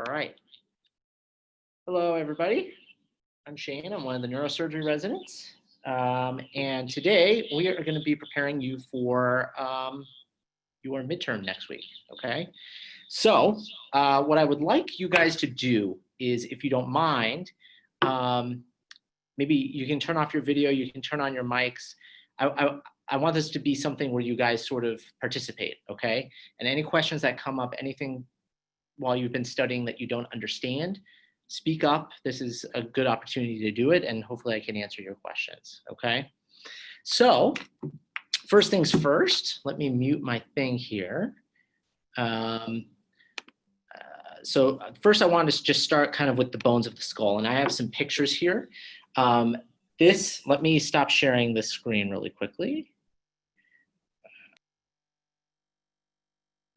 All right. Hello, everybody. I'm Shane. I'm one of the neurosurgery residents. And today we are going to be preparing you for your midterm next week, okay? So what I would like you guys to do is, if you don't mind, maybe you can turn off your video, you can turn on your mics. I want this to be something where you guys sort of participate, okay? And any questions that come up, anything while you've been studying that you don't understand, speak up. This is a good opportunity to do it, and hopefully I can answer your questions, okay? So first things first, let me mute my thing here. So first I wanted to just start kind of with the bones of the skull, and I have some pictures here. Let me stop sharing this screen really quickly.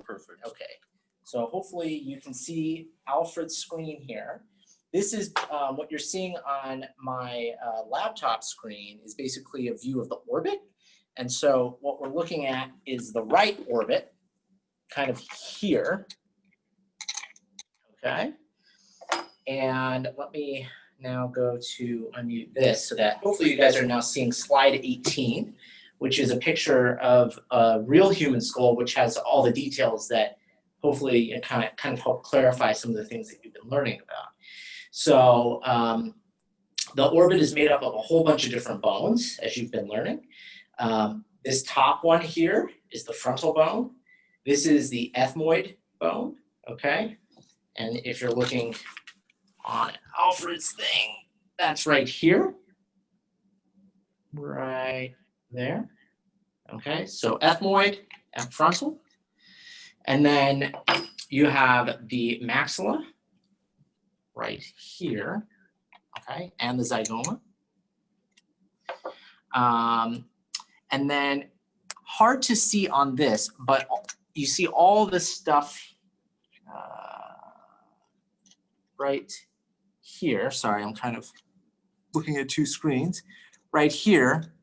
Perfect, okay. So hopefully you can see Alfred's screen here. This is what you're seeing on my laptop screen is basically a view of the orbit. And so what we're looking at is the right orbit, kind of here, okay? And let me now go to unmute this so that hopefully you guys are now seeing slide 18, which is a picture of a real human skull, which has all the details that hopefully kind of help clarify some of the things that you've been learning about. So the orbit is made up of a whole bunch of different bones, as you've been learning. This top one here is the frontal bone. This is the ethmoid bone, okay? And if you're looking on Alfred's thing, that's right here. Right there. Okay, so ethmoid and frontal. And then you have the maxilla right here, okay, and the zygoma. And then hard to see on this, but you see all this stuff right here. Sorry, I'm kind of looking at two screens. Right here,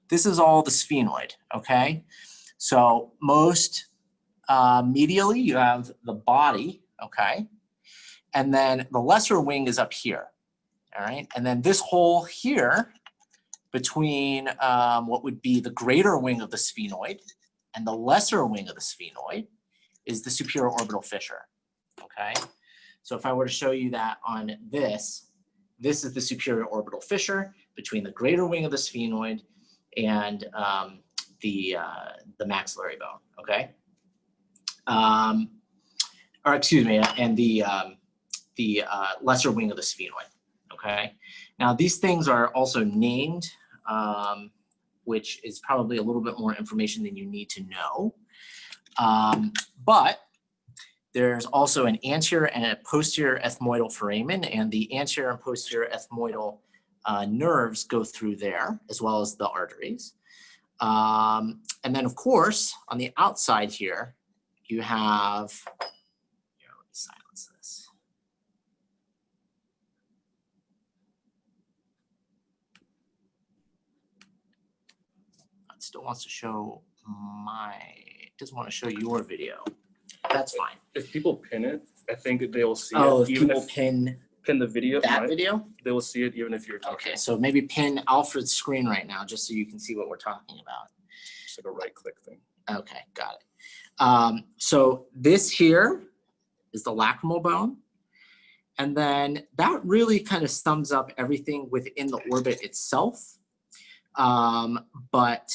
this is all the sphenoid, okay? So most medially, you have the body, okay? And then the lesser wing is up here, all right? And then this hole here between what would be the greater wing of the sphenoid and the lesser wing of the sphenoid is the superior orbital fissure, okay? So if I were to show you that on this is the superior orbital fissure between the greater wing of the sphenoid and the maxillary bone, okay? Or excuse me, and the lesser wing of the sphenoid, okay? Now these things are also named, which is probably a little bit more information than you need to know. But there's also an anterior and a posterior ethmoidal foramen, and the anterior and posterior ethmoidal nerves go through there, as well as the arteries. And then of course, on the outside here, you have, here, let me silence this. It still wants to show it doesn't want to show your video. That's fine. If people pin it, I think they will see it. If people pin the video, that right? video? They will see it even if you're talking. Okay, so maybe pin Alfred's screen right now, just so you can see what we're talking about. Just like a right click thing. Okay, got it. So this here is the lacrimal bone. And then that really kind of sums up everything within the orbit itself. But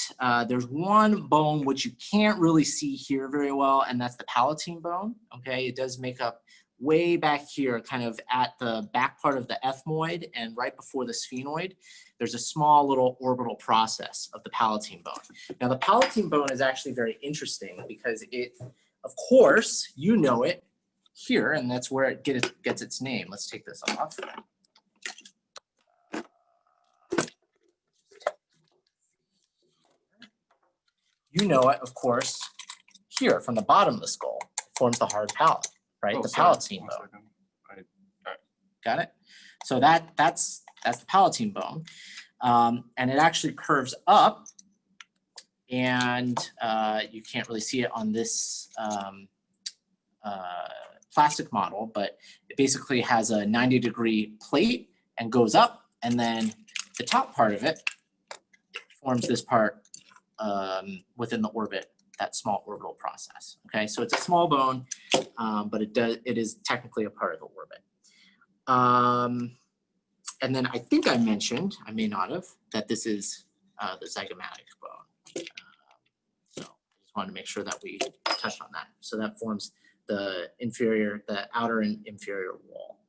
there's one bone which you can't really see here very well, and that's the palatine bone, okay? It does make up way back here, kind of at the back part of the ethmoid and right before the sphenoid. There's a small little orbital process of the palatine bone. Now the palatine bone is actually very interesting because it, of course, you know it here, and that's where it gets its name. Let's take this off. You know it, of course, here from the bottom of the skull. It forms the hard palate, right? The palatine bone. Got it? So that's the palatine bone. And it actually curves up, and you can't really see it on this plastic model, but It basically has a 90-degree plate and goes up, and then the top part of it forms this part within the orbit, that small orbital process. Okay, so it's a small bone, but it is technically a part of the orbit. And then I think I mentioned, I may not have, that this is the zygomatic bone. So I just wanted to make sure that we touched on that. So that forms the outer and inferior wall.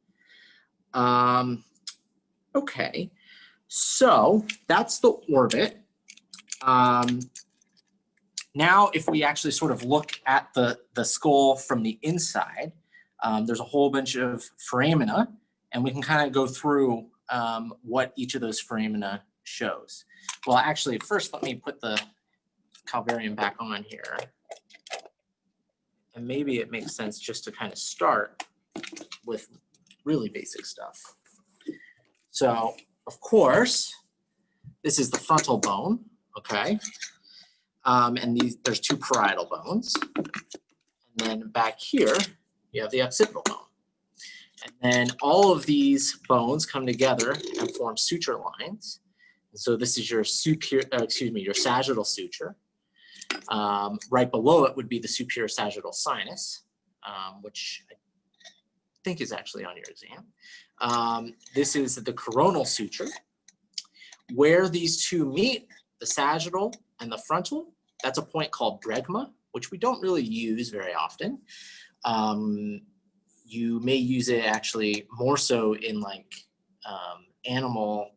Okay, so that's the orbit. Now, if we actually sort of look at the skull from the inside, there's a whole bunch of foramina, and we can kind of go through what each of those foramina shows. Well, actually, first, let me put the calvarium back on here. And maybe it makes sense just to kind of start with really basic stuff. So, of course, this is the frontal bone, okay? And there's two parietal bones. And then back here, you have the occipital bone. And then all of these bones come together and form suture lines. And so this is your your sagittal suture. Right below it would be the superior sagittal sinus, which I think is actually on your exam. This is the coronal suture. Where these two meet, the sagittal and the frontal, that's a point called bregma, which we don't really use very often. You may use it actually more so in like animal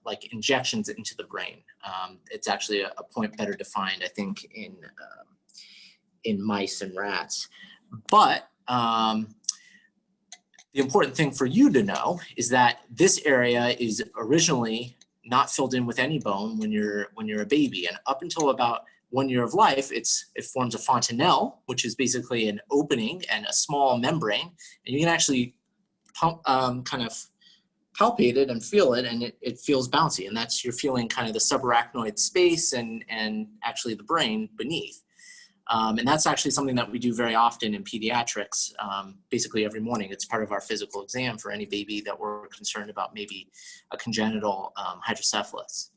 like injections into the brain. It's actually a point better defined, I think, in mice and rats. But the important thing for you to know is that this area is originally not filled in with any bone when you're a baby, and up until about 1 year of life, it forms a fontanelle, which is basically an opening and a small membrane, and you can actually kind of palpate it and feel it, and it feels bouncy, and that's you're feeling kind of the subarachnoid space and actually the brain beneath. And that's actually something that we do very often in pediatrics, basically every morning. It's part of our physical exam for any baby that we're concerned about maybe a congenital hydrocephalus.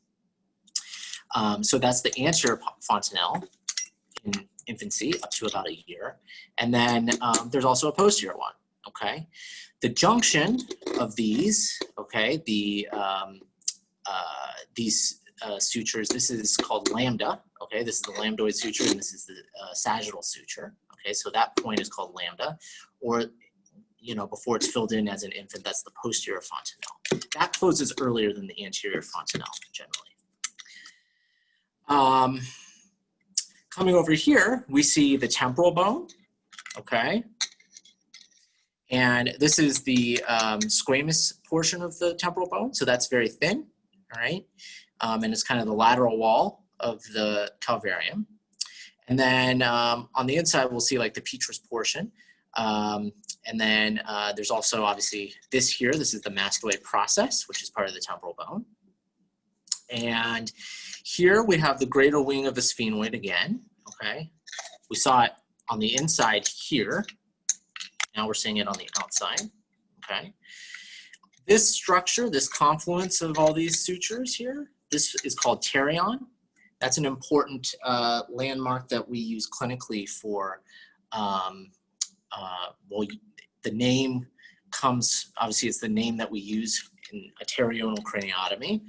So that's the anterior fontanelle in infancy up to about a year. And then there's also a posterior one, okay? The junction of these, okay, these sutures, this is called lambda, okay? This is the lambdoid suture, and this is the sagittal suture, okay? So that point is called lambda, or, you know, before it's filled in as an infant, that's the posterior fontanelle. That closes earlier than the anterior fontanelle, generally. Coming over here, we see the temporal bone, okay? And this is the squamous portion of the temporal bone, so that's very thin, all right? And it's kind of the lateral wall of the calvarium. And then on the inside, we'll see like the petrous portion. And then there's also obviously this here, this is the mastoid process, which is part of the temporal bone. And here we have the greater wing of the sphenoid again, okay? We saw it on the inside here. Now we're seeing it on the outside, okay? This structure, this confluence of all these sutures here, this is called pterion. That's an important landmark that we use clinically for, well, the name comes, obviously it's the name that we use in a pterional craniotomy,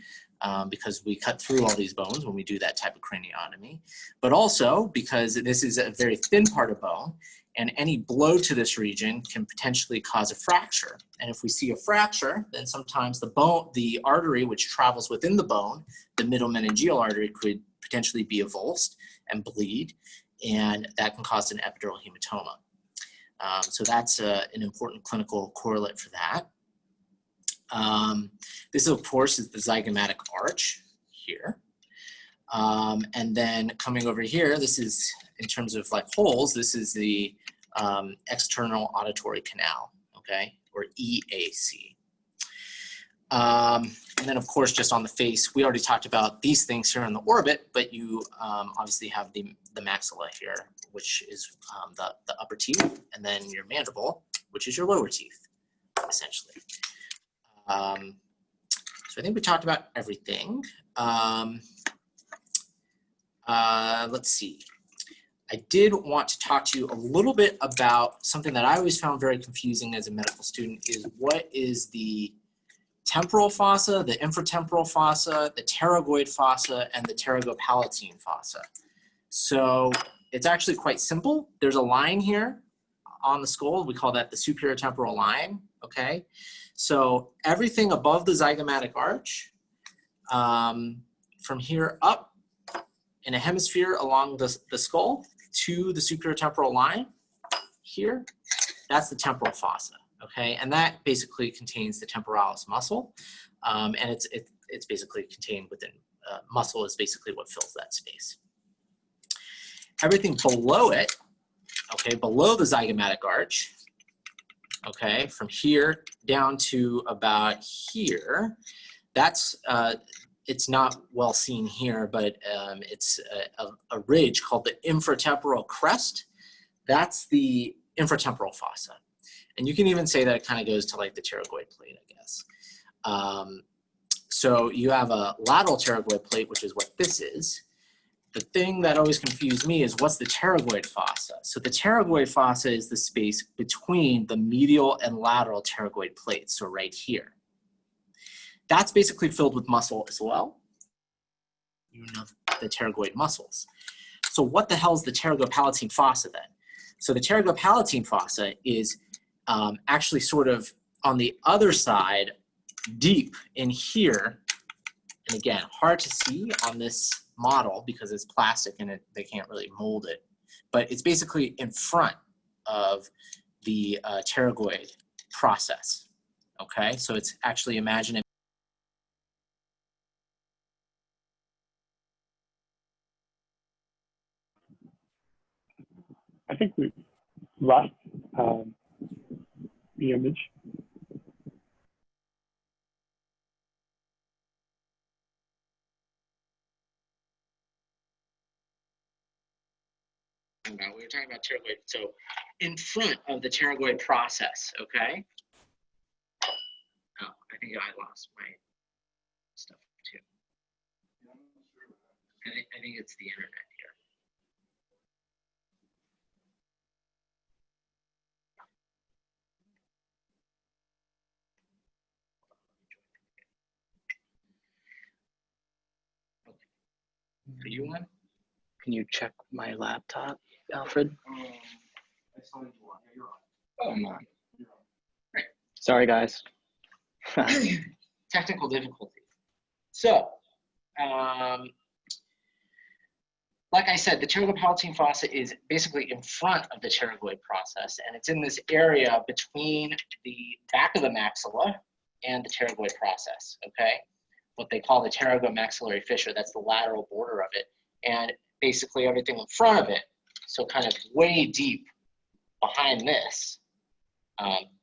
because we cut through all these bones when we do that type of craniotomy, but also because this is a very thin part of bone, and any blow to this region can potentially cause a fracture. And if we see a fracture, then sometimes the artery which travels within the bone, the middle meningeal artery, could potentially be avulsed and bleed, and that can cause an epidural hematoma. So that's an important clinical correlate for that. This, of course, is the zygomatic arch here. And then coming over here, this is, in terms of like holes, this is the external auditory canal, okay, or EAC. And then, of course, just on the face, we already talked about these things here in the orbit, but you obviously have the maxilla here, which is the upper teeth, and then your mandible, which is your lower teeth, essentially. So I think we talked about everything. Let's see. I did want to talk to you a little bit about something that I always found very confusing as a medical student is what is the temporal fossa, the infratemporal fossa, the pterygoid fossa, and the pterygopalatine fossa. So it's actually quite simple. There's a line here on the skull. We call that the superior temporal line, okay? So everything above the zygomatic arch, from here up in a hemisphere along the skull to the superior temporal line here, that's the temporal fossa, okay? And that basically contains the temporalis muscle, and it's basically contained within, muscle is basically what fills that space. Everything below it, okay, below the zygomatic arch, okay, from here down to about here, that's, it's not well seen here, but it's a ridge called the infratemporal crest. That's the infratemporal fossa. And you can even say that it kind of goes to like the pterygoid plate, I guess. So you have a lateral pterygoid plate, which is what this is. The thing that always confused me is what's the pterygoid fossa? So the pterygoid fossa is the space between the medial and lateral pterygoid plates, so right here. That's basically filled with muscle as well. You know, the pterygoid muscles. So what the hell is the pterygopalatine fossa then? So the pterygopalatine fossa is actually sort of on the other side, deep in here. And again, hard to see on this model because it's plastic and they can't really mold it. But it's basically in front of the pterygoid process. Okay, so it's actually, imagine it. I think we lost the image. We were talking about pterygoid. So in front of the pterygoid process, okay? Oh, I think I lost my stuff too. I think it's the internet here. Okay. Are you on? Can you check my laptop, Alfred? Oh, I'm on. Right. Sorry, guys. Technical difficulties. So, like I said, the pterygopalatine fossa is basically in front of the pterygoid process, and it's in this area between the back of the maxilla and the pterygoid process, okay? What they call the pterygomaxillary fissure, that's the lateral border of it. And basically everything in front of it, so kind of way deep behind this,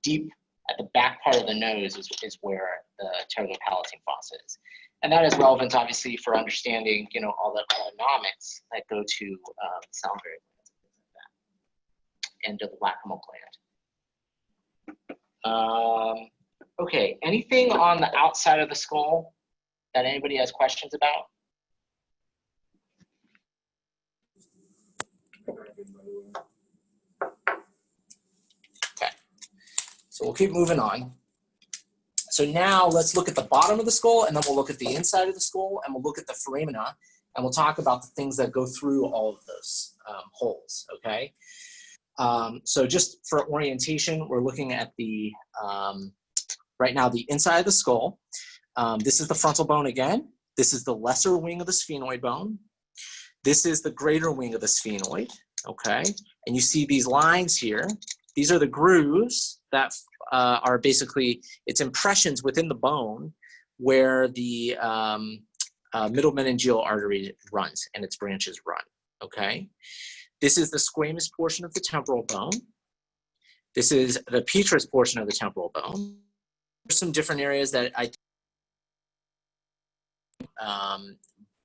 deep at the back part of the nose is where the pterygopalatine fossa is. And that is relevant, obviously, for understanding, you know, all the autonomics that go to salivary glands and things like that, and to the lacrimal gland. Okay, anything on the outside of the skull that anybody has questions about? Okay, so we'll keep moving on. So now let's look at the bottom of the skull, and then we'll look at the inside of the skull, and we'll look at the foramina, and we'll talk about the things that go through all of those holes, okay? So just for orientation, we're looking at the, right now, the inside of the skull. This is the frontal bone again. This is the lesser wing of the sphenoid bone. This is the greater wing of the sphenoid, okay? And you see these lines here. These are the grooves that are basically, it's impressions within the bone where the middle meningeal artery runs and its branches run, okay? This is the squamous portion of the temporal bone. This is the petrous portion of the temporal bone. There's some different areas that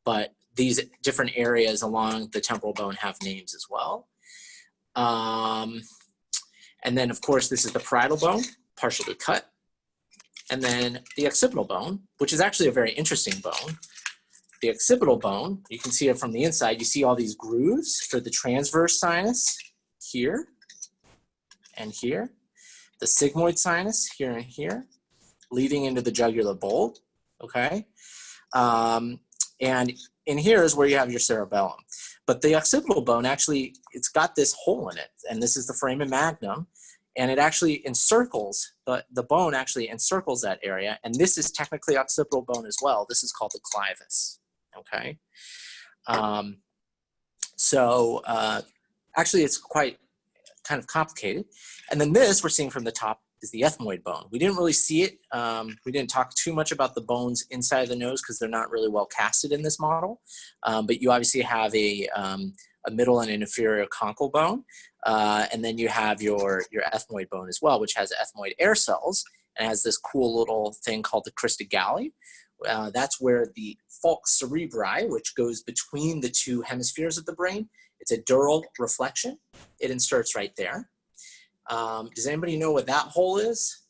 but these different areas along the temporal bone have names as well. And then, of course, this is the parietal bone, partially cut. And then the occipital bone, which is actually a very interesting bone. The occipital bone, you can see it from the inside. You see all these grooves for the transverse sinus here and here. The sigmoid sinus here and here, leading into the jugular bulb, okay? And in here is where you have your cerebellum. But the occipital bone actually, it's got this hole in it, and this is the foramen magnum, and it actually encircles, the bone actually encircles that area, and this is technically occipital bone as well. This is called the clivus, okay? Actually it's quite kind of complicated. And then this we're seeing from the top is the ethmoid bone. We didn't really see it. We didn't talk too much about the bones inside of the nose because they're not really well casted in this model. But you obviously have a middle and an inferior conchal bone. And then you have your ethmoid bone as well, which has ethmoid air cells and has this cool little thing called the crista galli. That's where the falx cerebri, which goes between the two hemispheres of the brain, it's a dural reflection. It inserts right there. Does anybody know what that hole is?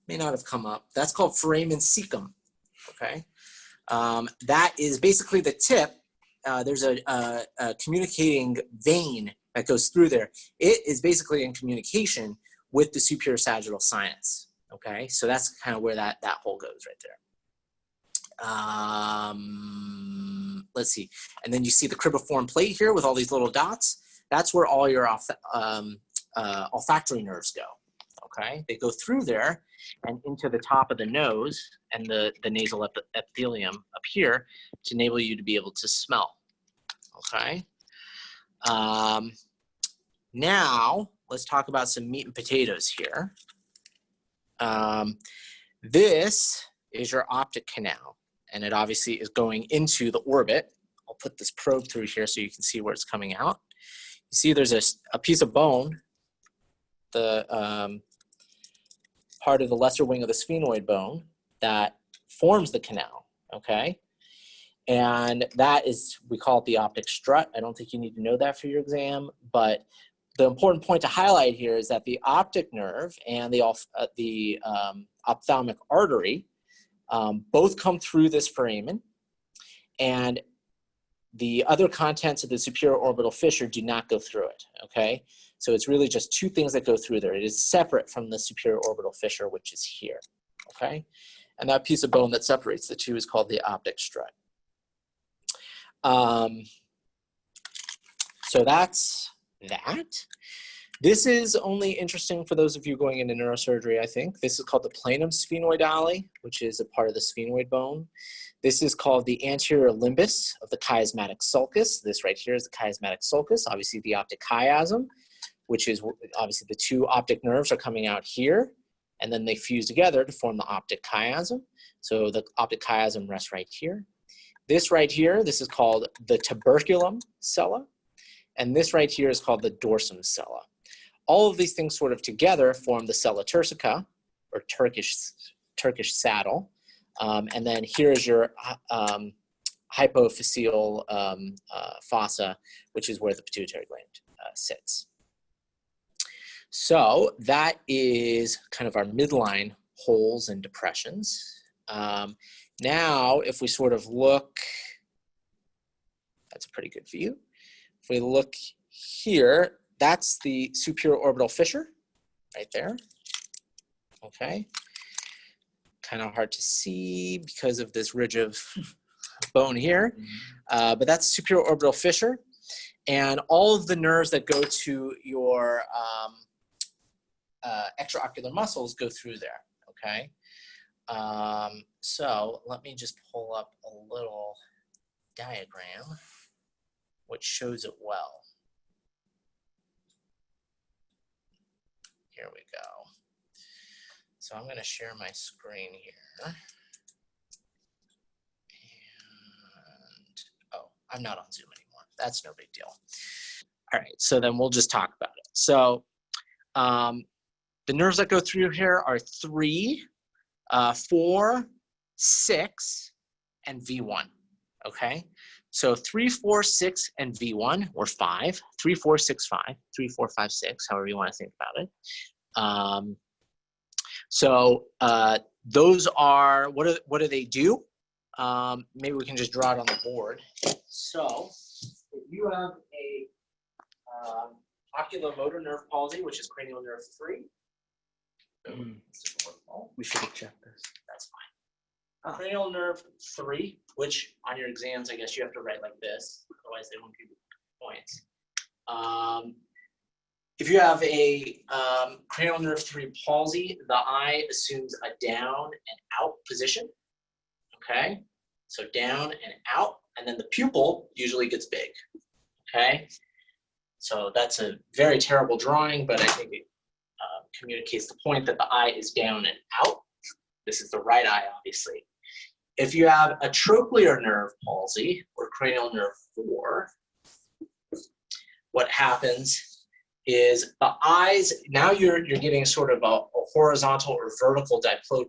May not have come up. That's called foramen cecum, okay? That is basically the tip. There's a communicating vein that goes through there. It is basically in communication with the superior sagittal sinus, okay? So that's kind of where that hole goes right there. Let's see. And then you see the cribriform plate here with all these little dots. That's where all your olfactory nerves go, okay? They go through there and into the top of the nose and the nasal epithelium up here to enable you to be able to smell, okay? Now, let's talk about some meat and potatoes here. This is your optic canal, and it obviously is going into the orbit. I'll put this probe through here so you can see where it's coming out. You see there's a piece of bone, the part of the lesser wing of the sphenoid bone that forms the canal, okay? And that is, we call it the optic strut. I don't think you need to know that for your exam, but the important point to highlight here is that the optic nerve and the ophthalmic artery both come through this foramen, and the other contents of the superior orbital fissure do not go through it, okay? So it's really just two things that go through there. It is separate from the superior orbital fissure, which is here, okay? And that piece of bone that separates the two is called the optic strut. So that's that. This is only interesting for those of you going into neurosurgery, I think. This is called the planum sphenoidale, which is a part of the sphenoid bone. This is called the anterior limbus of the chiasmatic sulcus. This right here is the chiasmatic sulcus, obviously the optic chiasm, which is obviously the two optic nerves are coming out here, and then they fuse together to form the optic chiasm. So the optic chiasm rests right here. This right here, this is called the tuberculum sella, and this right here is called the dorsum sella. All of these things sort of together form the sella turcica, or Turkish saddle. And then here is your hypophyseal fossa, which is where the pituitary gland sits. So that is kind of our midline holes and depressions. Now, if we sort of look, that's a pretty good view. If we look here, that's the superior orbital fissure right there, okay? Kind of hard to see because of this ridge of bone here, but that's superior orbital fissure. And all of the nerves that go to your extraocular muscles go through there, okay? So let me just pull up a little diagram which shows it well. Here we go. So I'm going to share my screen here. And, oh, I'm not on Zoom anymore. That's no big deal. All right, so then we'll just talk about it. So the nerves that go through here are 3, 4, 6, and V1, okay? So 3, 4, 6, and V1, or 5, 3, 4, 6, 5, 3, 4, 5, 6, however you want to think about it. Those are, what do they do? Maybe we can just draw it on the board. So if you have a oculomotor nerve palsy, which is cranial nerve 3. We should have checked this. That's fine. Cranial nerve 3, which on your exams, I guess you have to write like this, otherwise they won't give you points. If you have a cranial nerve 3 palsy, the eye assumes a down and out position. Okay, so down and out, and then the pupil usually gets big. Okay, so that's a very terrible drawing, but I think it communicates the point that the eye is down and out. This is the right eye, obviously. If you have a trochlear nerve palsy or cranial nerve 4, what happens is the eyes, now you're getting sort of a horizontal or vertical diplopia.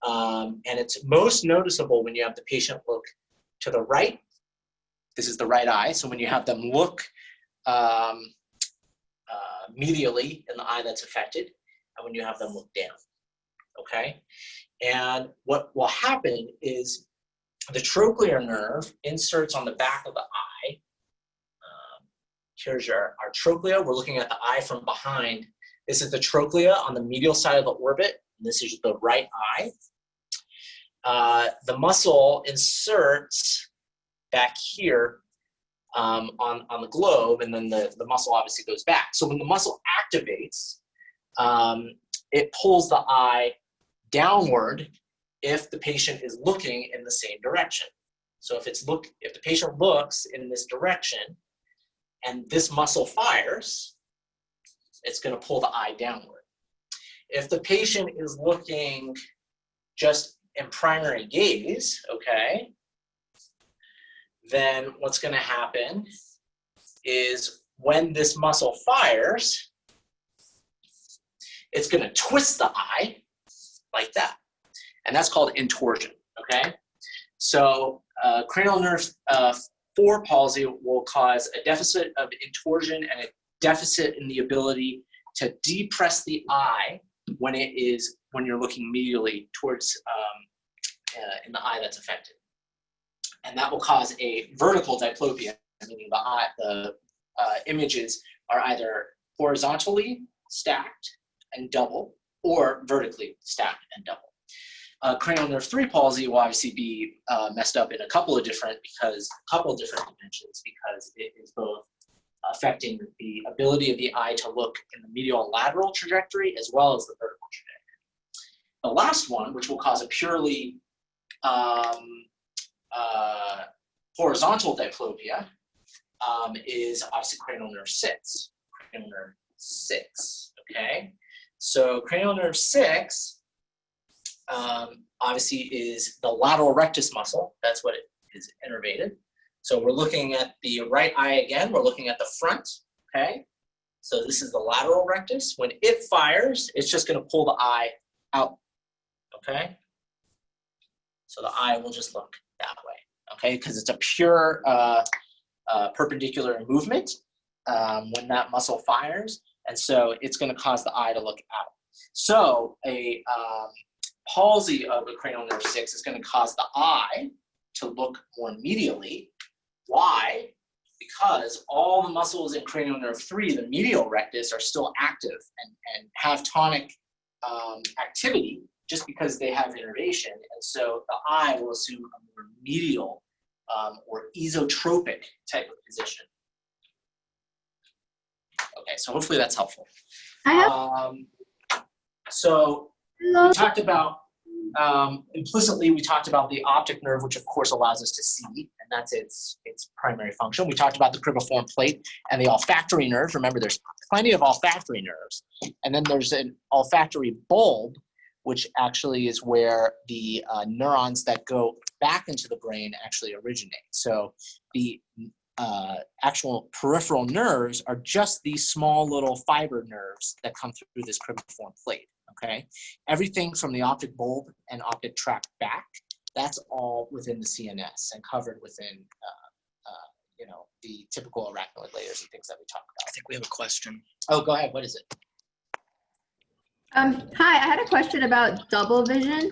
And it's most noticeable when you have the patient look to the right. This is the right eye. So when you have them look medially in the eye that's affected, and when you have them look down, okay? And what will happen is the trochlear nerve inserts on the back of the eye. Here's our trochlea. We're looking at the eye from behind. This is the trochlea on the medial side of the orbit. And this is the right eye. The muscle inserts back here on the globe, and then the muscle obviously goes back. So when the muscle activates, it pulls the eye downward if the patient is looking in the same direction. So if the patient looks in this direction and this muscle fires, it's going to pull the eye downward. If the patient is looking just in primary gaze, okay, then what's going to happen is when this muscle fires, it's going to twist the eye like that. And that's called intorsion, okay? So cranial nerve 4 palsy will cause a deficit of intorsion and a deficit in the ability to depress the eye when you're looking medially towards in the eye that's affected. And that will cause a vertical diplopia, meaning the images are either horizontally stacked and double or vertically stacked and double. Cranial nerve 3 palsy will obviously be messed up in a couple of different dimensions, because it is both affecting the ability of the eye to look in the medial and lateral trajectory as well as the vertical trajectory. The last one, which will cause a purely horizontal diplopia, is obviously cranial nerve 6. Cranial nerve 6, okay? So cranial nerve 6 obviously is the lateral rectus muscle. That's what it is innervated. So we're looking at the right eye again. We're looking at the front, okay? So this is the lateral rectus. When it fires, it's just going to pull the eye out, okay? So the eye will just look that way, okay? Because it's a pure perpendicular movement when that muscle fires. And so it's going to cause the eye to look out. So a palsy of the cranial nerve 6 is going to cause the eye to look more medially. Why? Because all the muscles in cranial nerve 3, the medial rectus, are still active and have tonic activity just because they have innervation. And so the eye will assume a more medial or esotropic type of position. Okay, so hopefully that's helpful. So we talked about, implicitly, we talked about the optic nerve, which of course allows us to see, and that's its primary function. We talked about the cribriform plate and the olfactory nerve. Remember, there's plenty of olfactory nerves. And then there's an olfactory bulb, which actually is where the neurons that go back into the brain actually originate. So the actual peripheral nerves are just these small little fiber nerves that come through this cribriform plate, okay? Everything from the optic bulb and optic tract back That's all within the CNS and covered within, the typical arachnoid layers and things that we talk I about. think we have a question. Oh, go ahead. What is it? Hi, I had a question about double vision.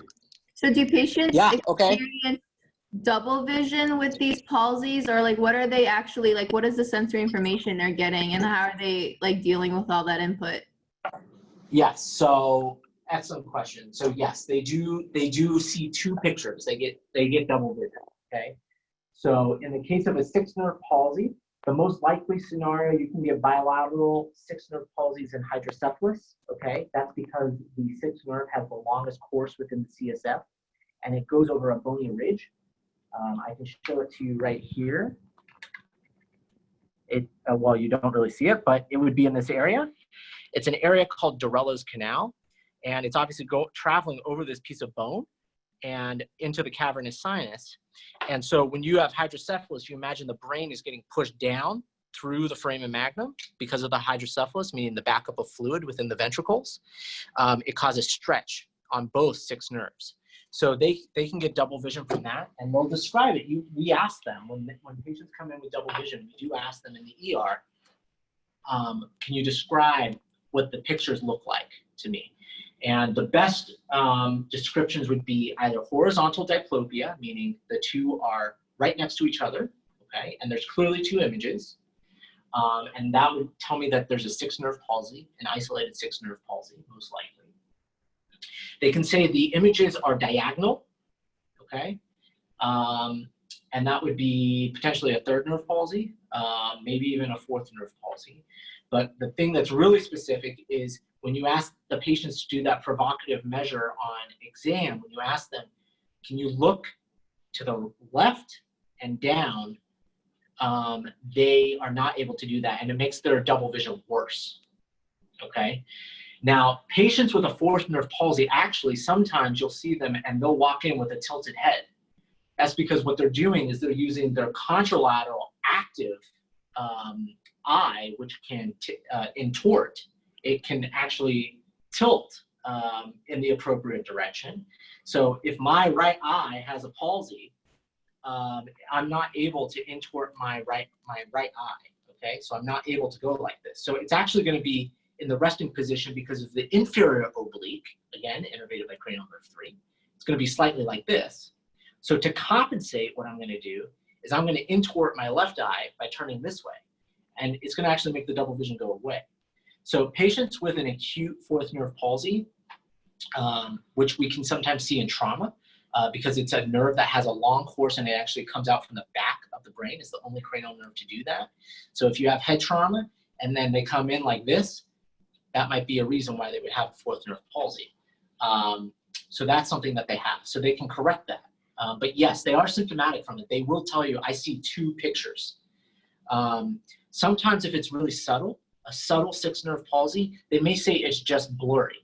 So do patients experience double vision with these palsies, or like what are they actually like? What is the sensory information they're getting, and how are they like dealing with all that input? Yes. So excellent question. So yes, they do see two pictures. They get double vision. Okay. So in the case of a sixth nerve palsy, the most likely scenario you can get bilateral sixth nerve palsies and hydrocephalus. Okay, that's because the sixth nerve has the longest course within the CSF, and it goes over a bony ridge. I can show it to you right here. Well, you don't really see it, but it would be in this area. It's an area called Dorello's Canal, and it's obviously traveling over this piece of bone and into the cavernous sinus. And so when you have hydrocephalus, you imagine the brain is getting pushed down through the foramen magnum because of the hydrocephalus, meaning the backup of fluid within the ventricles. It causes stretch on both six nerves. So they can get double vision from that, and they'll describe it. We ask them, when patients come in with double vision, we do ask them in the ER, can you describe what the pictures look like to me? And the best descriptions would be either horizontal diplopia, meaning the two are right next to each other, okay, and there's clearly two images, and that would tell me that there's a sixth nerve palsy, an isolated sixth nerve palsy, most likely. They can say the images are diagonal, okay, and that would be potentially a third nerve palsy, maybe even a fourth nerve palsy. But the thing that's really specific is when you ask the patients to do that provocative measure on exam, when you ask them, can you look to the left and down, they are not able to do that, and it makes their double vision worse, okay? Now, patients with a fourth nerve palsy, actually, sometimes you'll see them and they'll walk in with a tilted head. That's because what they're doing is they're using their contralateral active eye, which can intort. It can actually tilt in the appropriate direction. So if my right eye has a palsy, I'm not able to intort my right eye, okay? So I'm not able to go like this. So it's actually gonna be in the resting position because of the inferior oblique, again, innervated by cranial nerve 3. It's gonna be slightly like this. So to compensate, what I'm gonna do is I'm gonna intort my left eye by turning this way. And it's gonna actually make the double vision go away. So patients with an acute fourth nerve palsy, which we can sometimes see in trauma, because it's a nerve that has a long course and it actually comes out from the back of the brain. It's the only cranial nerve to do that. So if you have head trauma and then they come in like this, that might be a reason why they would have a fourth nerve palsy. So that's something that they have. So they can correct that. But yes, they are symptomatic from it. They will tell you, I see two pictures. Sometimes if it's really subtle, a subtle sixth nerve palsy, they may say it's just blurry.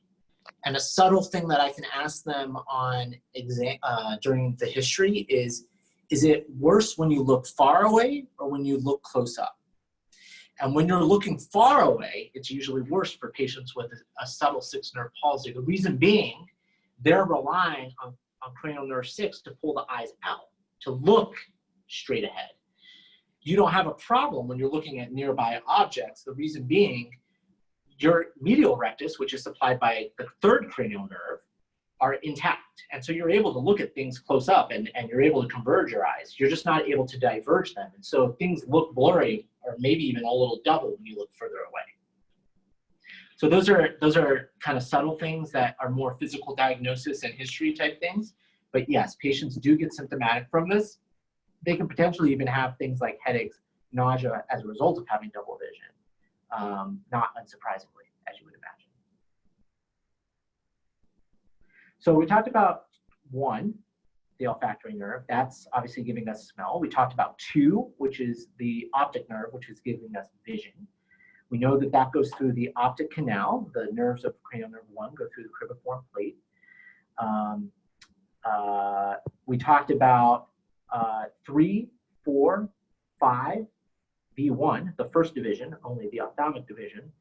And a subtle thing that I can ask them on exam during the history is it worse when you look far away or when you look close up? And when you're looking far away, it's usually worse for patients with a subtle sixth nerve palsy. The reason being, they're relying on cranial nerve 6 to pull the eyes out, to look straight ahead. You don't have a problem when you're looking at nearby objects. The reason being, your medial rectus, which is supplied by the third cranial nerve, are intact. And so you're able to look at things close up and you're able to converge your eyes. You're just not able to diverge them. And so things look blurry or maybe even a little double when you look further away. So those are kind of subtle things that are more physical diagnosis and history type things. But yes, patients do get symptomatic from this. They can potentially even have things like headaches, nausea as a result of having double vision, not unsurprisingly, as you would imagine. So we talked about 1, the olfactory nerve. That's obviously giving us smell. We talked about 2, which is the optic nerve, which is giving us vision. We know that that goes through the optic canal. The nerves of cranial nerve 1 go through the cribriform plate. We talked about 3, 4, 5, V1, the first division, only the ophthalmic division,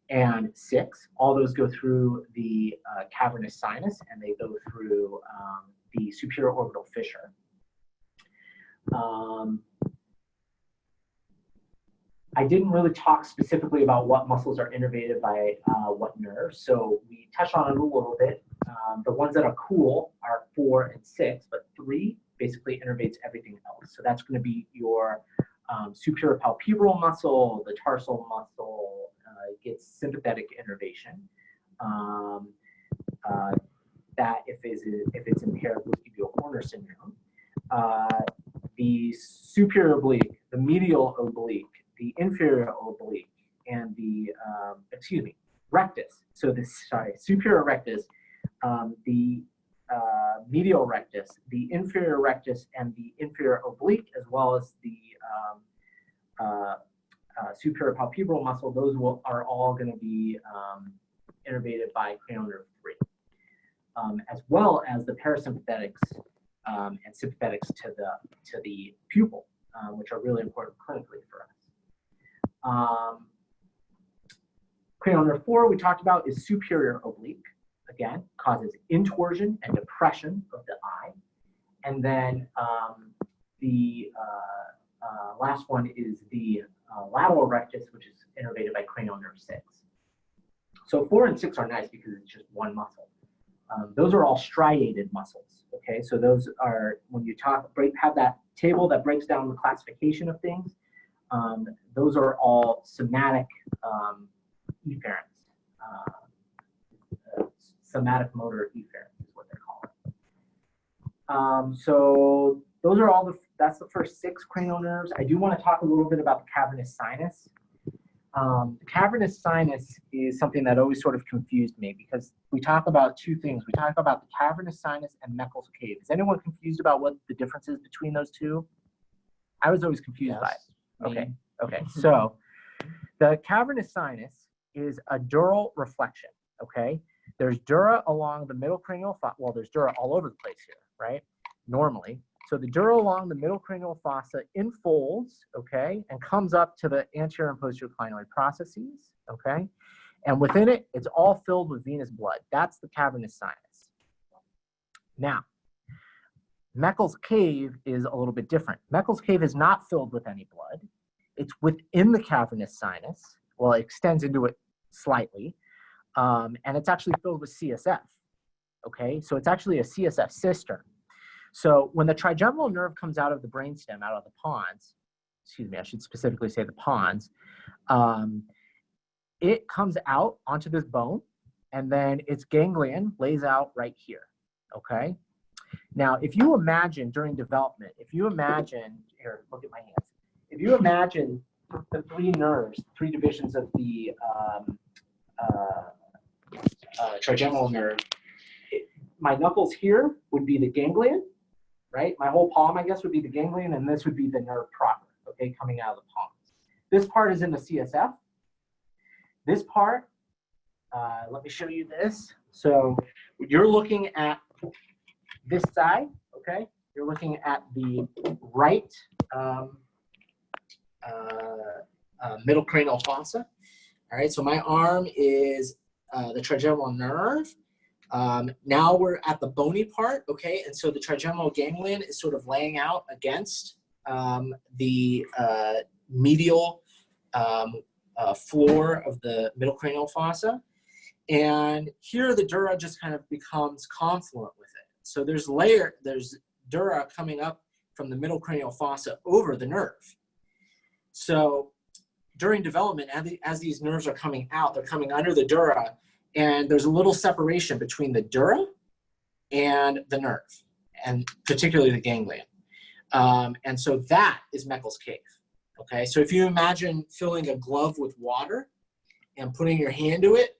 and 6. All those go through the cavernous sinus, and they go through the superior orbital fissure. I didn't really talk specifically about what muscles are innervated by what nerves, so we touched on it a little bit. The ones that are cool are 4 and 6, but 3 basically innervates everything else. So that's going to be your superior palpebral muscle, the tarsal muscle gets sympathetic innervation. That if it's impaired will give you a Horner syndrome. The superior oblique, the medial oblique, the inferior oblique, and the rectus. So superior rectus, the medial rectus, the inferior rectus, and the inferior oblique, as well as the superior palpebral muscle. Those are all going to be innervated by cranial nerve 3, as well as the parasympathetics and sympathetics to the pupil, which are really important clinically for us. Cranial nerve 4 we talked about is superior oblique. Again, causes intorsion and depression of the eye. And then the last one is the lateral rectus, which is innervated by cranial nerve 6. So 4 and 6 are nice because it's just one muscle. Those are all striated muscles. Okay, so those are, when you have that table that breaks down the classification of things, those are all somatic efferents. Somatic motor efferents is what they're called. So those are all that's the first 6 cranial nerves. I do want to talk a little bit about the cavernous sinus. The cavernous sinus is something that always sort of confused me because we talk about 2 things. We talk about the cavernous sinus and Meckel's cave. Is anyone confused about what the difference is between those 2? I was always confused by it. Okay. So the cavernous sinus is a dural reflection. Okay. There's dura along the middle cranial fossa. Well, there's dura all over the place here, right? Normally. So the dura along the middle cranial fossa infolds, okay, and comes up to the anterior and posterior clinoid processes, okay? And within it, it's all filled with venous blood. That's the cavernous sinus. Now, Meckel's cave is a little bit different. Meckel's cave is not filled with any blood. It's within the cavernous sinus. Well, it extends into it slightly. And it's actually filled with CSF, okay? So it's actually a CSF cistern. So when the trigeminal nerve comes out of the brainstem, out of the pons, excuse me, I should specifically say the pons, it comes out onto this bone, and then its ganglion lays out right here, okay? Now, if you imagine during development, here, look at my hands. If you imagine the 3 nerves, 3 divisions of the trigeminal nerve, my knuckles here would be the ganglion, right? My whole palm, I guess, would be the ganglion, and this would be the nerve proper, okay, coming out of the pons. This part is in the CSF. This part, let me show you this. So you're looking at this side, okay? You're looking at the right middle cranial fossa. All right, so my arm is the trigeminal nerve. Now we're at the bony part, okay? And so the trigeminal ganglion is sort of laying out against the medial floor of the middle cranial fossa. And here the dura just kind of becomes confluent with it. So there's dura coming up from the middle cranial fossa over the nerve. So during development, as these nerves are coming out, they're coming under the dura, and there's a little separation between the dura and the nerve, and particularly the ganglion. And so that is Meckel's cave, okay? So if you imagine filling a glove with water and putting your hand into it,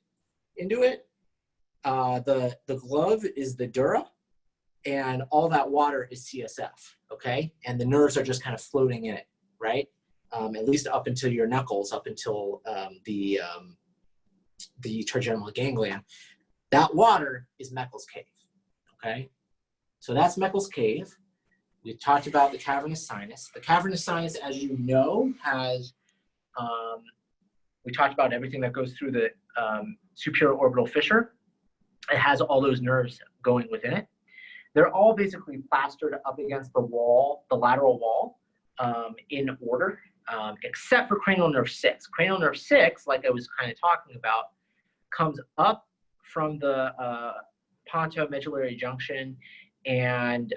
the glove is the dura, and all that water is CSF, okay? And the nerves are just kind of floating in it, right? At least up until your knuckles, up until the trigeminal ganglion. That water is Meckel's cave, okay? So that's Meckel's cave. We talked about the cavernous sinus. The cavernous sinus, as you know, has, we talked about everything that goes through the superior orbital fissure. It has all those nerves going within it. they're all basically plastered up against the wall, the lateral wall, in order, except for cranial nerve 6. Cranial nerve 6, like I was kind of talking about, comes up from the pontomedullary junction and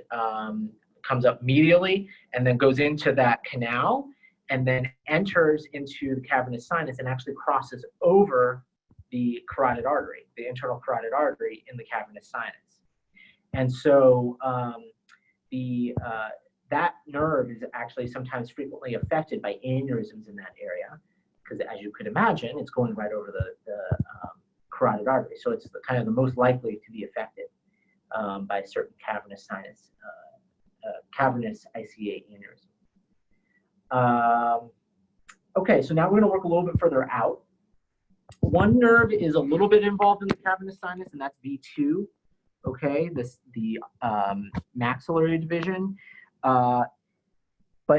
comes up medially and then goes into that canal and then enters into the cavernous sinus and actually crosses over the carotid artery, the internal carotid artery in the cavernous sinus. And so that nerve is actually sometimes frequently affected by aneurysms in that area, because as you could imagine, it's going right over the carotid artery. So it's kind of the most likely to be affected by certain cavernous sinus, cavernous ICA aneurysm. Okay, so now we're going to work a little bit further out. One nerve is a little bit involved in the cavernous sinus, and that's V2. Okay, the maxillary division, but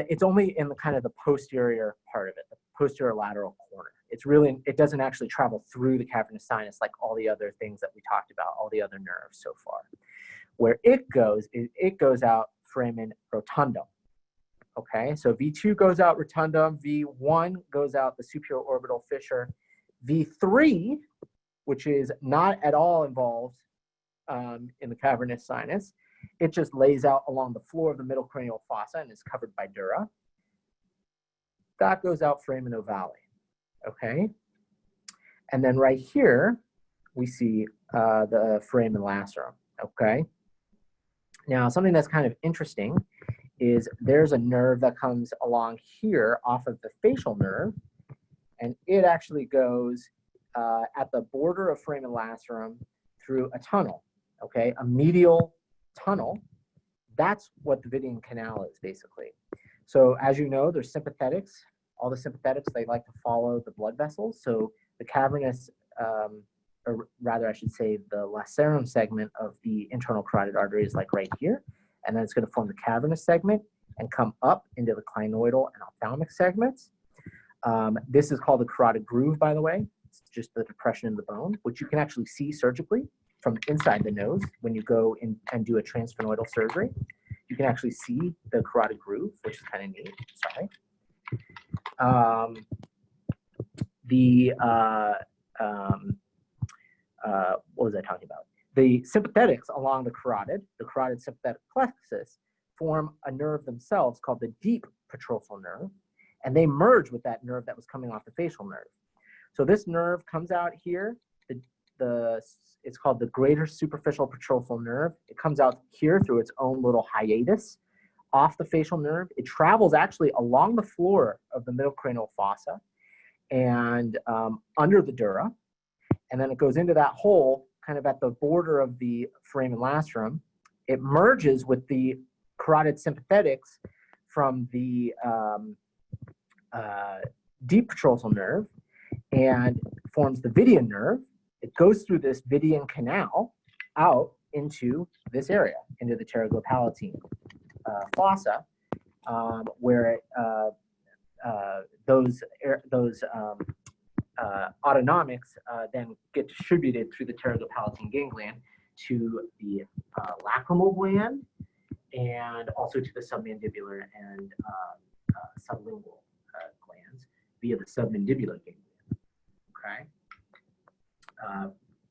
it's only in the kind of the posterior part of it, the posterior lateral corner. It doesn't actually travel through the cavernous sinus like all the other things that we talked about, all the other nerves so far. Where it goes is it goes out foramen rotundum. Okay, so V2 goes out rotundum, V1 goes out the superior orbital fissure, V3, which is not at all involved in the cavernous sinus, it just lays out along the floor of the middle cranial fossa and is covered by dura. That goes out foramen ovale. Okay, and then right here we see the foramen lacerum. Okay, now something that's kind of interesting is there's a nerve that comes along here off of the facial nerve, and it actually goes at the border of foramen lacerum through a tunnel. Okay, a medial tunnel. That's what the Vidian canal is basically. So as you know, there's sympathetics. All the sympathetics, they like to follow the blood vessels. So the cavernous, or rather I should say the lacerum segment of the internal carotid artery is like right here. And then it's going to form the cavernous segment and come up into the clinoidal and ophthalmic segments. This is called the carotid groove, by the way. It's just the depression in the bone, which you can actually see surgically from inside the nose when you go in and do a transsphenoidal surgery. You can actually see the carotid groove, which is kind of neat. Sorry. What was I talking about? The sympathetics along the carotid sympathetic plexus, form a nerve themselves called the deep petrosal nerve, and they merge with that nerve that was coming off the facial nerve. So this nerve comes out here. It's called the greater superficial petrosal nerve. It comes out here through its own little hiatus off the facial nerve. It travels actually along the floor of the middle cranial fossa and under the dura, and then it goes into that hole kind of at the border of the foramen lacerum. It merges with the carotid sympathetics from the deep petrosal nerve and forms the Vidian nerve. It goes through this Vidian canal out into this area, into the pterygopalatine fossa, where those autonomics then get distributed through the pterygopalatine ganglion to the lacrimal gland and also to the submandibular and sublingual glands via the submandibular ganglion. Okay.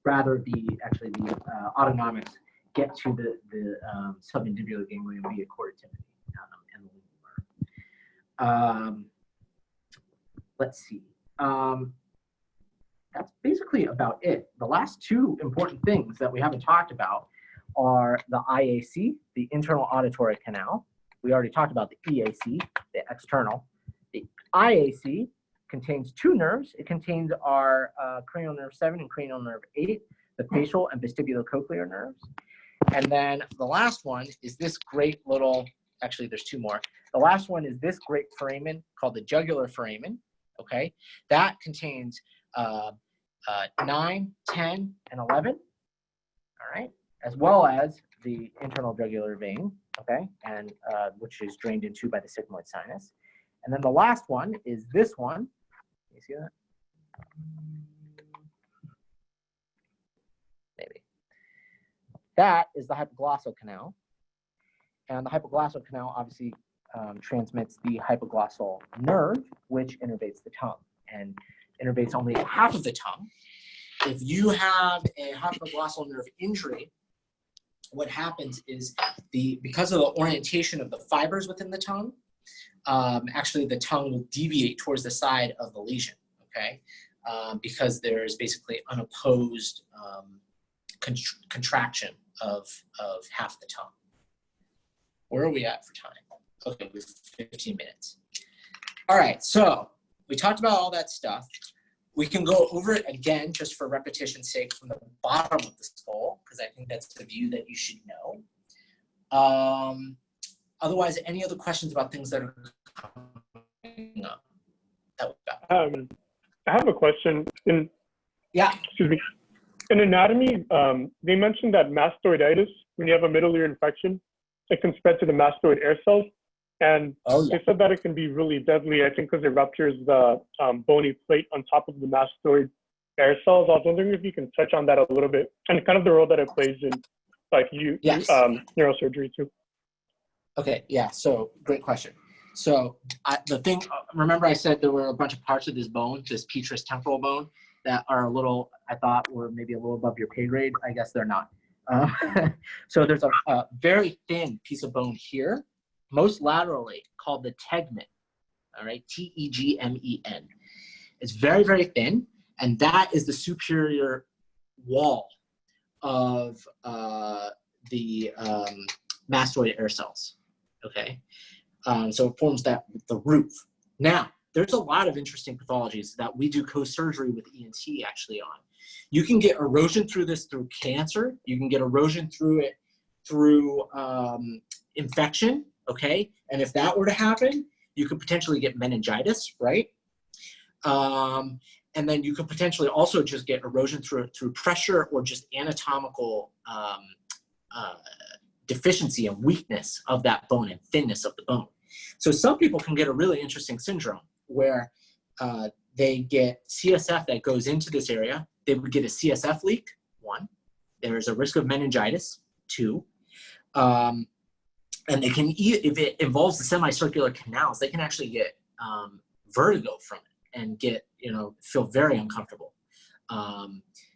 Rather, the autonomics get to the submandibular ganglion via chorda tympani and the lingual nerve. Let's see. That's basically about it. The last two important things that we haven't talked about are the IAC, the internal auditory canal. We already talked about the EAC, the external. The IAC contains two nerves. It contains our cranial nerve 7 and cranial nerve 8, the facial and vestibulocochlear nerves. And then the last one is this great little, actually there's two more. The last one is this great foramen called the jugular foramen, okay? That contains 9, 10, and 11, all right? As well as the internal jugular vein, okay? And which is drained into by the sigmoid sinus. And then the last one is this one. You see that? Maybe. that is the hypoglossal canal. And the hypoglossal canal obviously transmits the hypoglossal nerve, which innervates the tongue and innervates only half of the tongue. If you have a hypoglossal nerve injury, what happens is because of the orientation of the fibers within the tongue, actually the tongue will deviate towards the side of the lesion, okay? Because there is basically unopposed contraction of half the tongue. Where are we at for time? Okay, we have 15 minutes. All right, so we talked about all that stuff. We can go over it again, just for repetition's sake, from the bottom of the skull, because I think that's the view that you should know. Otherwise, any other questions about things that are coming up? I have a question. Yeah. Excuse me. In anatomy, they mentioned that mastoiditis, when you have a middle ear infection, it can spread to the mastoid air cells. And they said that it can be really deadly, I think, because it ruptures the bony plate on top of the mastoid air cells. I was wondering if you can touch on that a little bit and kind of the role that it plays in, like, neurosurgery too. Okay, yeah, so great question. So remember I said there were a bunch of parts of this bone, this petrous temporal bone, that are a little, I thought were maybe a little above your pay grade. I guess they're not. So there's a very thin piece of bone here, most laterally, called the tegmen, all right, Tegmen. It's very, very thin, and that is the superior wall of the mastoid air cells, okay? So it forms the roof. Now, there's a lot of interesting pathologies that we do co-surgery with ENT actually on. You can get erosion through this through cancer. You can get erosion through it through infection, okay? And if that were to happen, you could potentially get meningitis, right? And then you could potentially also just get erosion through pressure or just anatomical deficiency and weakness of that bone and thinness of the bone. So some people can get a really interesting syndrome where they get CSF that goes into this area. They would get a CSF leak, 1. There's a risk of meningitis, 2. And they can, if it involves the semicircular canals, they can actually get vertigo from it and get, feel very uncomfortable.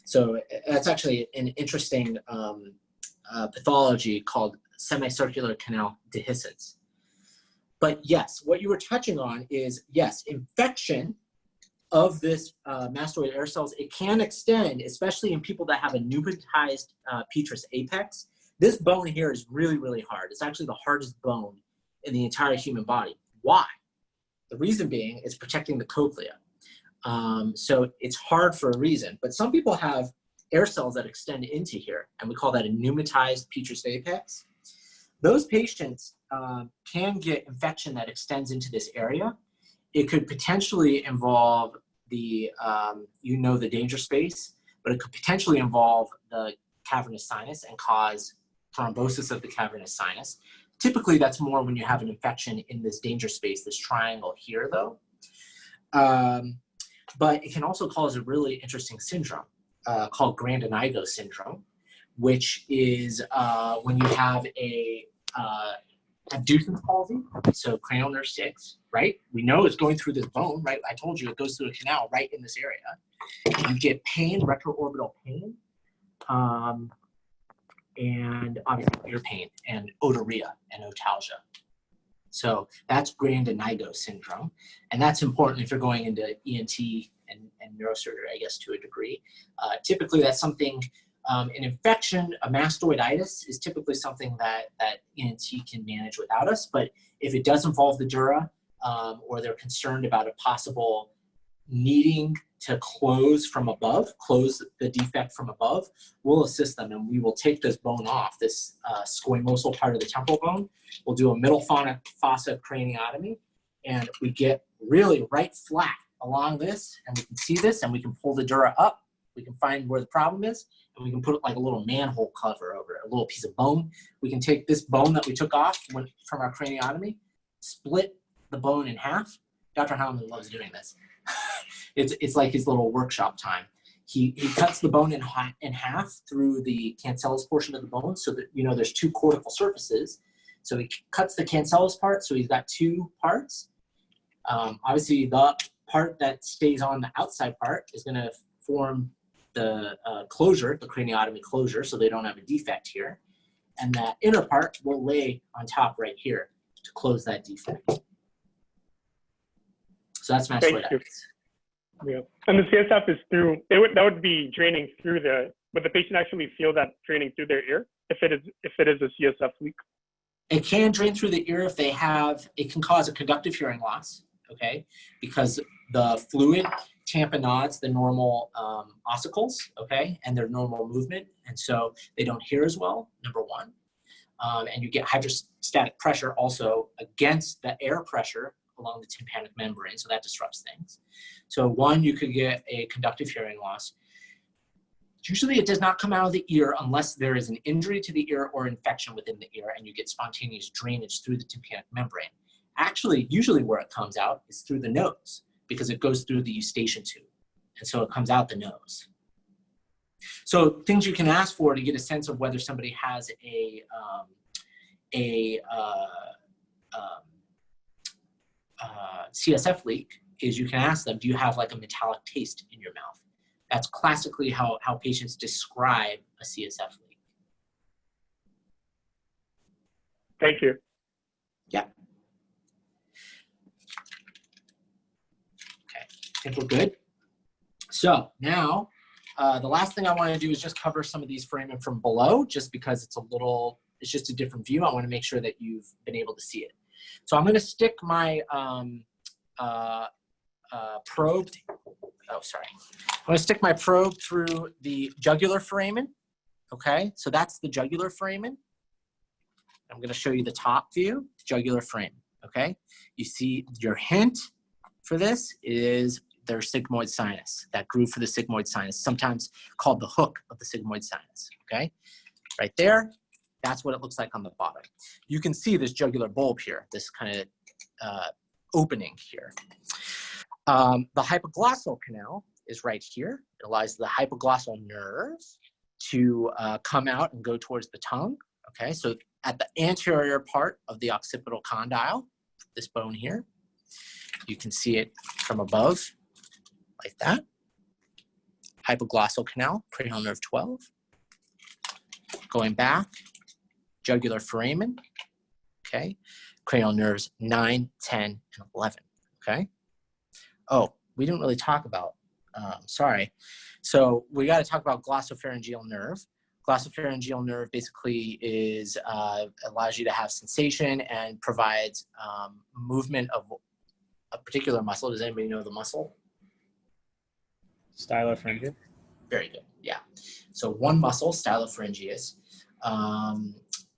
So that's actually an interesting pathology called semicircular canal dehiscence. But yes, what you were touching on is, yes, infection of this mastoid air cells, it can extend, especially in people that have a pneumatized petrous apex. This bone here is really, really hard. It's actually the hardest bone in the entire human body. Why? The reason being it's protecting the cochlea. So it's hard for a reason, but some people have air cells that extend into here, and we call that a pneumatized petrous apex. Those patients can get infection that extends into this area. It could potentially involve the danger space, but it could potentially involve the cavernous sinus and cause thrombosis of the cavernous sinus. Typically, that's more when you have an infection in this danger space, this triangle here, though. But it can also cause a really interesting syndrome called Grandinigo syndrome, which is when you have a abducens palsy, so cranial nerve 6, right? We know it's going through this bone, right? I told you it goes through a canal right in this area. You get pain, retroorbital pain, and obviously ear pain and otorrhea and otalgia. So that's Grandinigo syndrome. And that's important if you're going into ENT and neurosurgery, I guess, to a degree. Typically, that's something, an infection, a mastoiditis is typically something that ENT can manage without us. But if it does involve the dura, or they're concerned about a possible needing to close from above, close the defect from above, we'll assist them and we will take this bone off, this squamosal part of the temporal bone. We'll do a middle fossa craniotomy, and we get really right flat along this, and we can see this, and we can pull the dura up. We can find where the problem is, and we can put it like a little manhole cover over it, a little piece of bone. We can take this bone that we took off from our craniotomy, split the bone in half. Dr. Howman loves doing this. It's like his little workshop time. he cuts the bone in half through the cancellous portion of the bone so that, you know, there's two cortical surfaces. So he cuts the cancellous part, so he's got two parts. Obviously, the part that stays on the outside part is going to form the closure, the craniotomy closure, so they don't have a defect here. And that inner part will lay on top right here to close that defect. So that's mastoiditis. Yeah, and the CSF is through, that would be draining through would the patient actually feel that draining through their ear if it is a CSF leak? It can drain through the ear if they have, it can cause a conductive hearing loss, okay? Because the fluid tamponades the normal ossicles, okay? And their normal movement, and so they don't hear as well, number one. And you get hydrostatic pressure also against the air pressure along the tympanic membrane, so that disrupts things. So one, you could get a conductive hearing loss. Usually it does not come out of the ear unless there is an injury to the ear or infection within the ear and you get spontaneous drainage through the tympanic membrane. Actually, usually where it comes out is through the nose because it goes through the eustachian tube. And so it comes out the nose. So things you can ask for to get a sense of whether somebody has a CSF leak is you can ask them, do you have like a metallic taste in your mouth? That's classically how patients describe a CSF leak. Thank you. Yeah. Okay, I think we're good. So now, the last thing I want to do is just cover some of these foramen from below, just because it's just a different view. I want to make sure that you've been able to see it. So I'm going to stick my probe. Oh, sorry. I'm going to stick my probe through the jugular foramen. Okay, so that's the jugular foramen. I'm going to show you the top view, jugular foramen. Okay, you see your hint for this is their sigmoid sinus, that groove for the sigmoid sinus, sometimes called the hook of the sigmoid sinus. Okay, right there. That's what it looks like on the bottom. You can see this jugular bulb here, this kind of opening here. The hypoglossal canal is right here. It allows the hypoglossal nerve to come out and go towards the tongue. Okay, so at the anterior part of the occipital condyle, this bone here, you can see it from above, like that. Hypoglossal canal, cranial nerve 12. Going back, jugular foramen, okay? Cranial nerves 9, 10, and 11, okay? Oh, we didn't really talk about, sorry. So we got to talk about glossopharyngeal nerve. Glossopharyngeal nerve basically is, allows you to have sensation and provides movement of a particular muscle. Does anybody know the muscle? Stylopharyngeal. Very good, yeah. So one muscle, stylopharyngeus.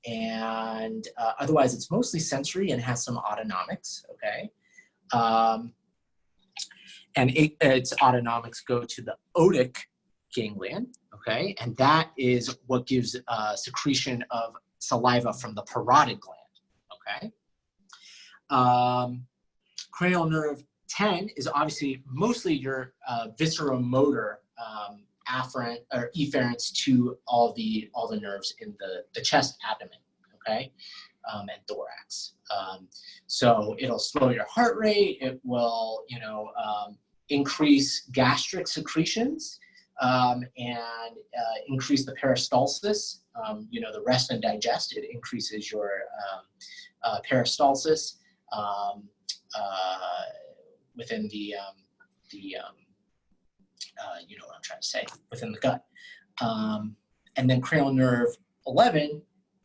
And otherwise it's mostly sensory and has some autonomics, okay? And its autonomics go to the otic ganglion, okay? And that is what gives secretion of saliva from the parotid gland, okay? Cranial nerve 10 is obviously mostly your visceromotor afferent or efferents to all the nerves in the chest, abdomen, okay, and thorax. So it'll slow your heart rate. It will, you know, increase gastric secretions and increase the peristalsis. You know, the rest and digest. It increases your peristalsis within the you know what I'm trying to say, within the gut. And then cranial nerve 11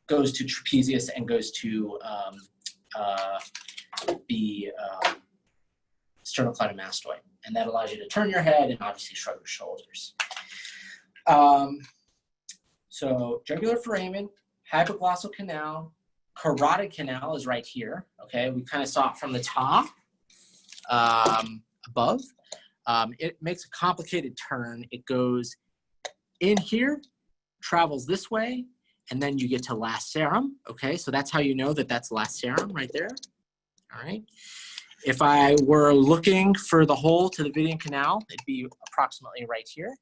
goes to trapezius and goes to the sternocleidomastoid. And that allows you to turn your head and obviously shrug your shoulders. So jugular foramen, hypoglossal canal, carotid canal is right here. Okay, we kind of saw it from the top above. It makes a complicated turn. It goes in here, travels this way, and then you get to lacerum. Okay, so that's how you know that that's lacerum right there. All right. If I were looking for the hole to the Vidian canal, it'd be approximately right here.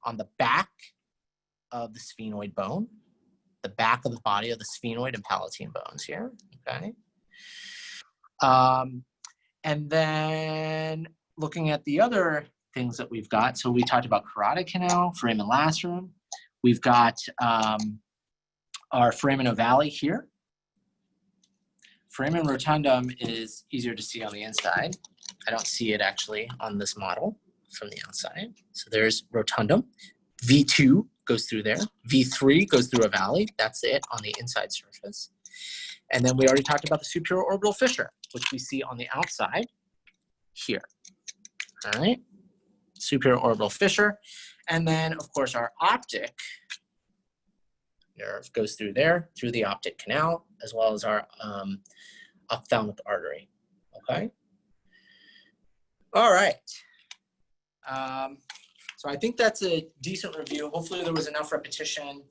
on the back of the sphenoid bone, the back of the body of the sphenoid and palatine bones here, okay? And then looking at the other things that we've got, so we talked about carotid canal, foramen lacerum. We've got our foramen ovale here. Foramen rotundum is easier to see on the inside. I don't see it actually on this model from the outside. So there's rotundum. V2 goes through there. V3 goes through ovale. That's it on the inside surface. And then we already talked about the superior orbital fissure, which we see on the outside here. All right, superior orbital fissure. And then, of course, our optic nerve goes through there, through the optic canal, as well as our ophthalmic artery, okay? All right. So I think that's a decent review. Hopefully there was enough repetition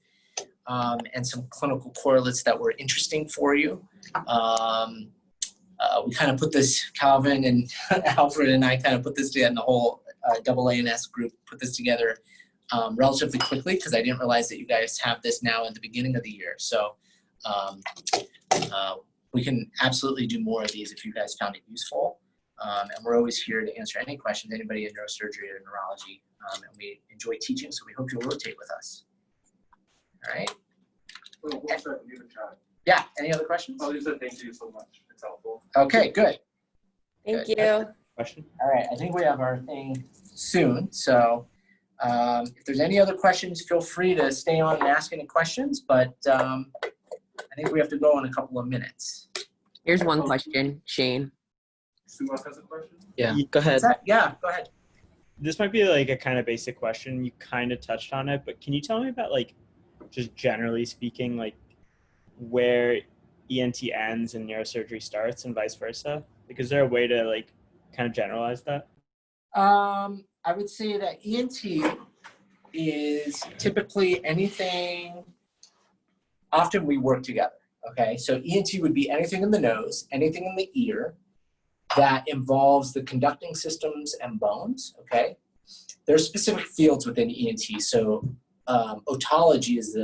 and some clinical correlates that were interesting for you. We kind of put this, Calvin and Alfred and I kind of put this together, and the whole AANS group put this together relatively quickly because I didn't realize that you guys have this now in the beginning of the year. So we can absolutely do more of these if you guys found it useful. And we're always here to answer any questions, anybody in neurosurgery or neurology. And we enjoy teaching, so we hope you'll rotate with us. All right. Well, one second, you can try. Yeah, any other questions? Oh, you said thank you so much. It's helpful. Okay, good. Thank Good. you. Question? All right, I think we have our thing soon. So if there's any other questions, feel free to stay on and ask any questions, but I think we have to go in a couple of minutes. Here's one question, Shane. Sue has a question? Yeah, Ye- go ahead. What's that? Yeah, go ahead. This might be like a kind of basic question. You kind of touched on it, but can you tell me about, like, just generally speaking, like where ENT ends and neurosurgery starts and vice versa? Like, is there a way to like kind of generalize that? I would say that ENT is typically anything, often we work together, okay? So ENT would be anything in the nose, anything in the ear that involves the conducting systems and bones, okay? There are specific fields within ENT. So otology is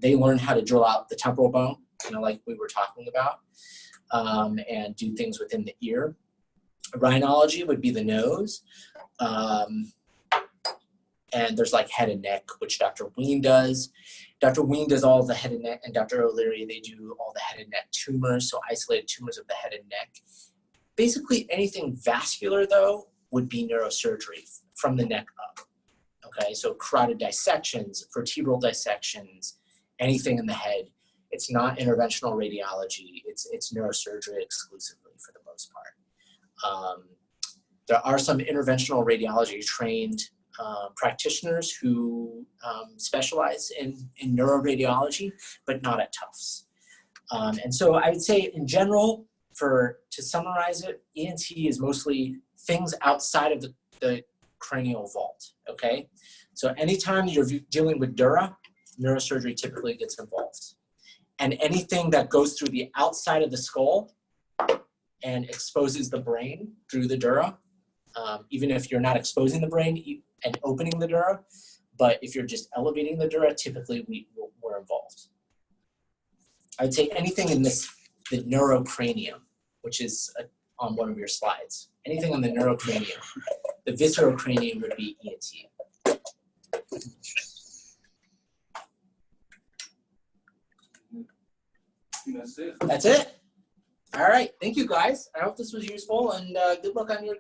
they learn how to drill out the temporal bone, kind of like we were talking about, and do things within the ear. Rhinology would be the nose. And there's like head and neck, which Dr. Ween does. Dr. Ween does all the head and neck, and Dr. O'Leary, they do all the head and neck tumors, so isolated tumors of the head and neck. Basically anything vascular, though, would be neurosurgery from the neck up. Okay, so carotid dissections, vertebral dissections, anything in the head. It's not interventional radiology, it's neurosurgery exclusively for the most part. There are some interventional radiology trained practitioners who specialize in neuroradiology, but not at Tufts. And so I would say in general, to summarize it, ENT is mostly things outside of the cranial vault, okay? So anytime you're dealing with dura, neurosurgery typically gets involved. And anything that goes through the outside of the skull and exposes the brain through the dura, even if you're not exposing the brain and opening the dura, but if you're just elevating the dura, typically we're involved. I would say anything in the neurocranium, which is on one of your slides. Anything on the neurocranium. The visceral cranium would be ENT. That's it. That's it. All right. Thank you, guys. I hope this was useful, and good luck on your